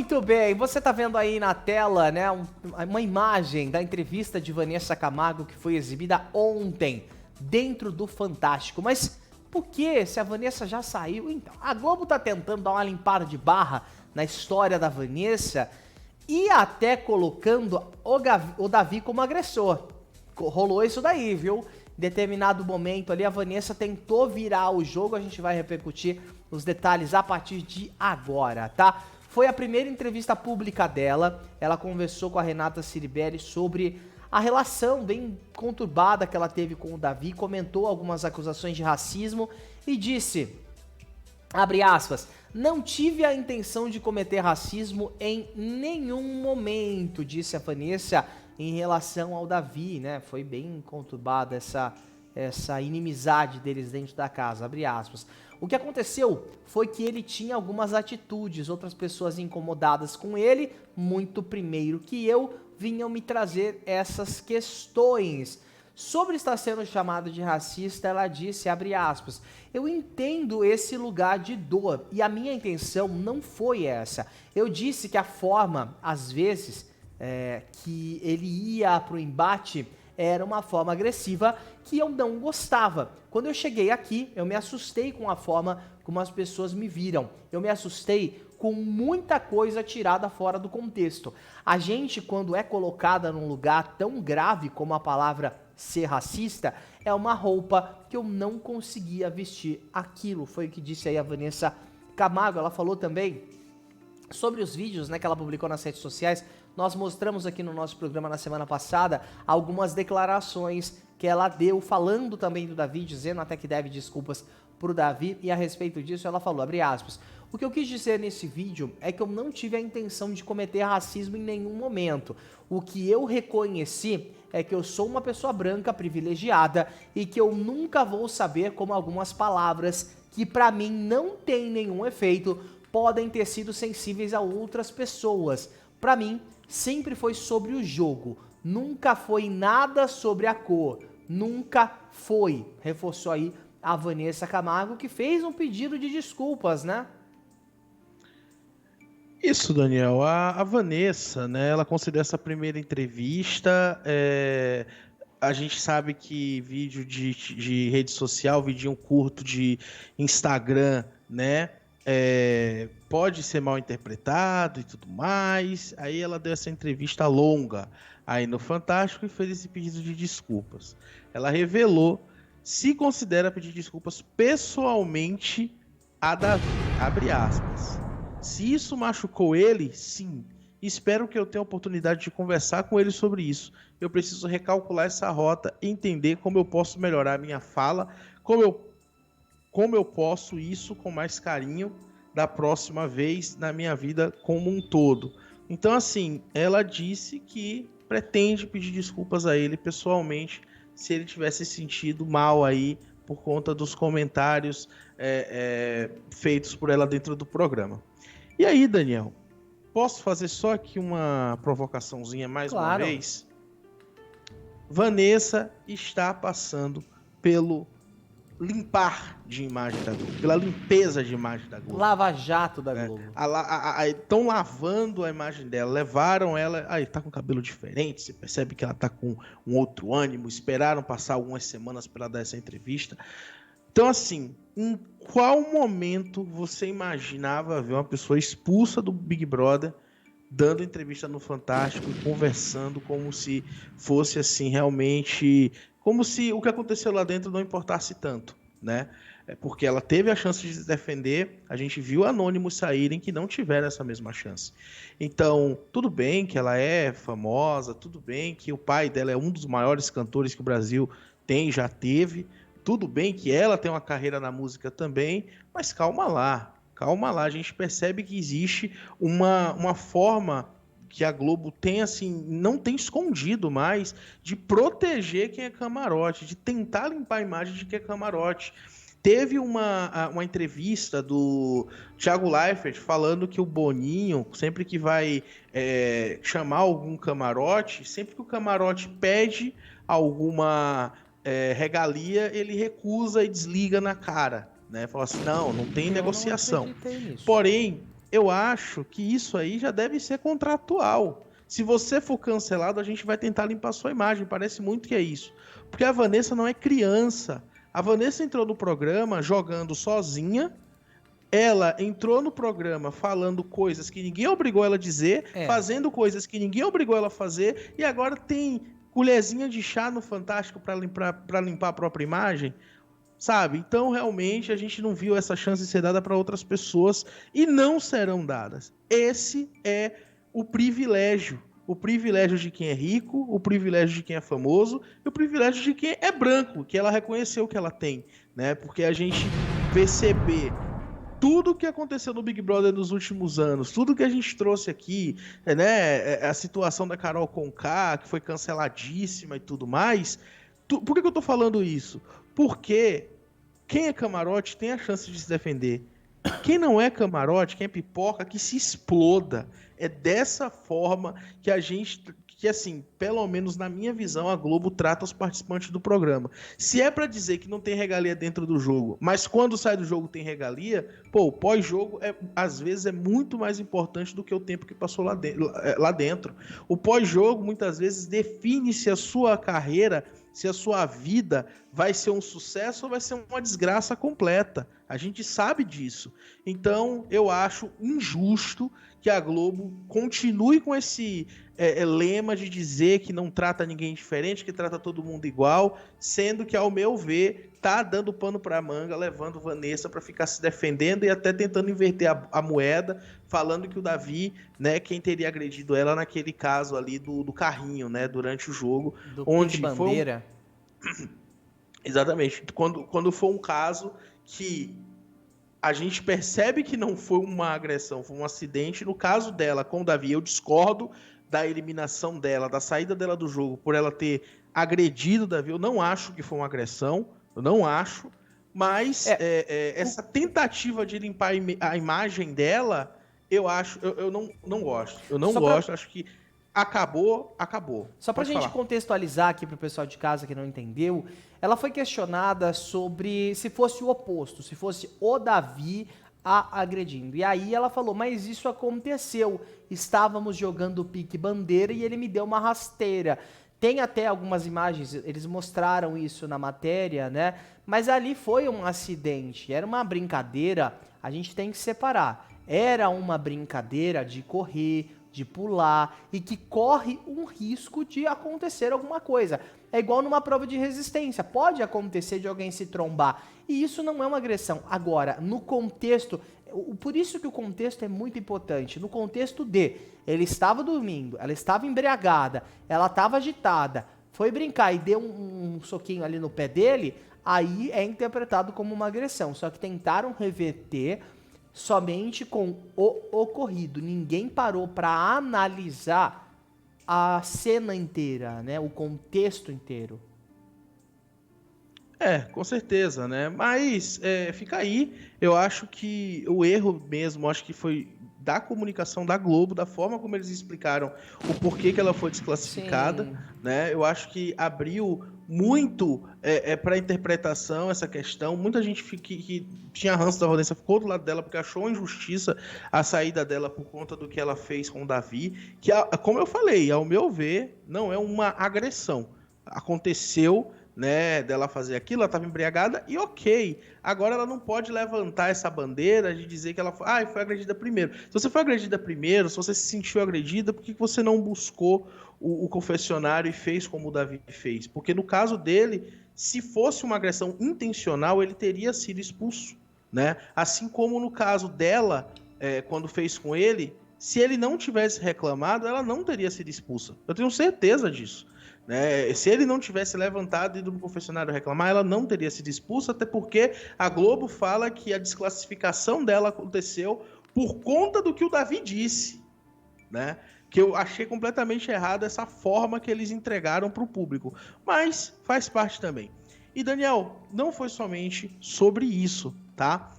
Muito bem, você tá vendo aí na tela, né, uma imagem da entrevista de Vanessa Camargo que foi exibida ontem, dentro do Fantástico. Mas por que, se a Vanessa já saiu? Então, a Globo tá tentando dar uma limpada de barra na história da Vanessa e até colocando o Davi como agressor. Rolou isso daí, viu? Em determinado momento ali, a Vanessa tentou virar o jogo, a gente vai repercutir os detalhes a partir de agora, tá? Foi a primeira entrevista pública dela, ela conversou com a Renata Ciribelli sobre a relação bem conturbada que ela teve com o Davi, comentou algumas acusações de racismo e disse, abre aspas, não tive a intenção de cometer racismo em nenhum momento, disse a Vanessa em relação ao Davi, né? Foi bem conturbada essa inimizade deles dentro da casa, abre aspas. O que aconteceu foi que ele tinha algumas atitudes, outras pessoas incomodadas com ele, muito primeiro que eu, vinham me trazer essas questões. Sobre estar sendo chamado de racista, ela disse, abre aspas, eu entendo esse lugar de dor e a minha intenção não foi essa. Eu disse que a forma, às vezes, que ele ia pro embate era uma forma agressiva que eu não gostava. Quando eu cheguei aqui, eu me assustei com a forma como as pessoas me viram. Eu me assustei com muita coisa tirada fora do contexto. A gente, quando é colocada num lugar tão grave como a palavra ser racista, é uma roupa que eu não conseguia vestir aquilo. Foi o que disse aí a Vanessa Camargo. Ela falou também sobre os vídeos, né, que ela publicou nas redes sociais. Nós mostramos aqui no nosso programa na semana passada algumas declarações que ela deu, falando também do Davi, dizendo até que deve desculpas pro Davi, e a respeito disso ela falou, abre aspas, o que eu quis dizer nesse vídeo é que eu não tive a intenção de cometer racismo em nenhum momento. O que eu reconheci é que eu sou uma pessoa branca privilegiada e que eu nunca vou saber como algumas palavras que pra mim não tem nenhum efeito podem ter sido sensíveis a outras pessoas. Pra mim, sempre foi sobre o jogo, nunca foi nada sobre a cor, nunca foi. Reforçou aí a Vanessa Camargo, que fez um pedido de desculpas, né? Isso, Daniel. A Vanessa, né, ela considera essa primeira entrevista. A gente sabe que vídeo de rede social, vídeo curto de Instagram, né, pode ser mal interpretado e tudo mais. Aí ela deu essa entrevista longa aí no Fantástico e fez esse pedido de desculpas. Ela revelou se considera pedir desculpas pessoalmente a Davi, abre aspas. Se isso machucou ele, sim. Espero que eu tenha a oportunidade de conversar com ele sobre isso. Eu preciso recalcular essa rota e entender como eu posso melhorar a minha fala, como eu posso isso com mais carinho da próxima vez na minha vida como um todo. Então, assim, ela disse que pretende pedir desculpas a ele pessoalmente se ele tivesse sentido mal aí por conta dos comentários feitos por ela dentro do programa. E aí, Daniel, posso fazer só aqui uma provocaçãozinha mais uma vez? Vanessa está passando pelo limpar de imagem da Globo, pela limpeza de imagem da Globo. Lava Jato da Globo. Estão lavando a imagem dela, levaram ela, aí tá com cabelo diferente, você percebe que ela tá com um outro ânimo, esperaram passar algumas semanas para ela dar essa entrevista. Então, assim, em qual momento você imaginava ver uma pessoa expulsa do Big Brother dando entrevista no Fantástico, conversando como se fosse assim, realmente, como se o que aconteceu lá dentro não importasse tanto, né? Porque ela teve a chance de se defender, a gente viu anônimos saírem que não tiveram essa mesma chance. Então, tudo bem que ela é famosa, tudo bem que o pai dela é um dos maiores cantores que o Brasil tem, já teve, tudo bem que ela tem uma carreira na música também, mas calma lá, a gente percebe que existe uma forma que a Globo tem, assim, não tem escondido mais, de proteger quem é camarote, de tentar limpar a imagem de quem é camarote. Teve uma entrevista do Thiago Leifert falando que o Boninho, sempre que vai chamar algum camarote, sempre que o camarote pede alguma regalia, ele recusa e desliga na cara. Né? Fala assim, não tem negociação. Porém, eu acho que isso aí já deve ser contratual. Se você for cancelado, a gente vai tentar limpar sua imagem. Parece muito que é isso. Porque a Vanessa não é criança. A Vanessa entrou no programa jogando sozinha. Ela entrou no programa falando coisas que ninguém obrigou ela a dizer, fazendo coisas que ninguém obrigou ela a fazer, e agora tem colherzinha de chá no Fantástico para limpar a própria imagem, sabe? Então, realmente, a gente não viu essa chance ser dada para outras pessoas e não serão dadas. Esse é o privilégio. O privilégio de quem é rico, o privilégio de quem é famoso e o privilégio de quem é branco, que ela reconheceu que ela tem, né? Porque a gente perceber tudo o que aconteceu no Big Brother nos últimos anos, tudo que a gente trouxe aqui, né, a situação da Carol Conká, que foi canceladíssima e tudo mais, por que eu tô falando isso? Porque quem é camarote tem a chance de se defender. Quem não é camarote, quem é pipoca, que se exploda. É dessa forma que a gente, que assim, pelo menos na minha visão, a Globo trata os participantes do programa. Se é pra dizer que não tem regalia dentro do jogo, mas quando sai do jogo tem regalia, pô, o pós-jogo às vezes é muito mais importante do que o tempo que passou lá dentro. O pós-jogo muitas vezes define se a sua carreira, se a sua vida vai ser um sucesso ou vai ser uma desgraça completa. A gente sabe disso. Então, eu acho injusto que a Globo continue com esse lema de dizer que não trata ninguém diferente, que trata todo mundo igual, sendo que, ao meu ver, tá dando pano pra manga, levando Vanessa para ficar se defendendo e até tentando inverter a moeda, falando que o Davi, né, quem teria agredido ela naquele caso ali do carrinho, né, durante o jogo. Do onde Pique Bandeira. Exatamente. Quando foi um caso que a gente percebe que não foi uma agressão, foi um acidente. No caso dela com o Davi, eu discordo da eliminação dela, da saída dela do jogo, por ela ter agredido o Davi. Eu não acho que foi uma agressão, eu não acho. Mas essa tentativa de limpar a imagem dela, eu acho, eu não gosto. Eu não gosto, acho que acabou. Só pra gente contextualizar aqui pro pessoal de casa que não entendeu, ela foi questionada sobre se fosse o oposto, se fosse o Davi a agredindo. E aí ela falou, mas isso aconteceu. Estávamos jogando pique bandeira e ele me deu uma rasteira. Tem até algumas imagens, eles mostraram isso na matéria, né? Mas ali foi um acidente, era uma brincadeira, a gente tem que separar. Era uma brincadeira de correr, de pular e que corre um risco de acontecer alguma coisa. É igual numa prova de resistência, pode acontecer de alguém se trombar e isso não é uma agressão. Agora, no contexto, por isso que o contexto é muito importante, no contexto de ele estava dormindo, ela estava embriagada, ela estava agitada, foi brincar e deu um soquinho ali no pé dele, aí é interpretado como uma agressão, só que tentaram reverter somente com o ocorrido. Ninguém parou para analisar a cena inteira, né? O contexto inteiro. Com certeza, né? Mas fica aí. Eu acho que o erro mesmo, acho que foi da comunicação da Globo, da forma como eles explicaram o porquê que ela foi desclassificada, né? Eu acho que abriu muito para interpretação essa questão. Muita gente que tinha ranço da Vanessa ficou do lado dela porque achou injustiça a saída dela por conta do que ela fez com o Davi, que, como eu falei, ao meu ver, não é uma agressão. Aconteceu, né, dela fazer aquilo, ela estava embriagada e ok. Agora ela não pode levantar essa bandeira de dizer que ela foi agredida primeiro. Se você foi agredida primeiro, se você se sentiu agredida, por que você não buscou o confessionário e fez como o Davi fez? Porque no caso dele, se fosse uma agressão intencional, ele teria sido expulso, né? Assim como no caso dela, quando fez com ele, se ele não tivesse reclamado, ela não teria sido expulsa. Eu tenho certeza disso. Né? Se ele não tivesse levantado e ido no confessionário reclamar, ela não teria sido expulsa, até porque a Globo fala que a desclassificação dela aconteceu por conta do que o Davi disse, né? Que eu achei completamente errado essa forma que eles entregaram para o público, mas faz parte também. E Daniel, não foi somente sobre isso, tá?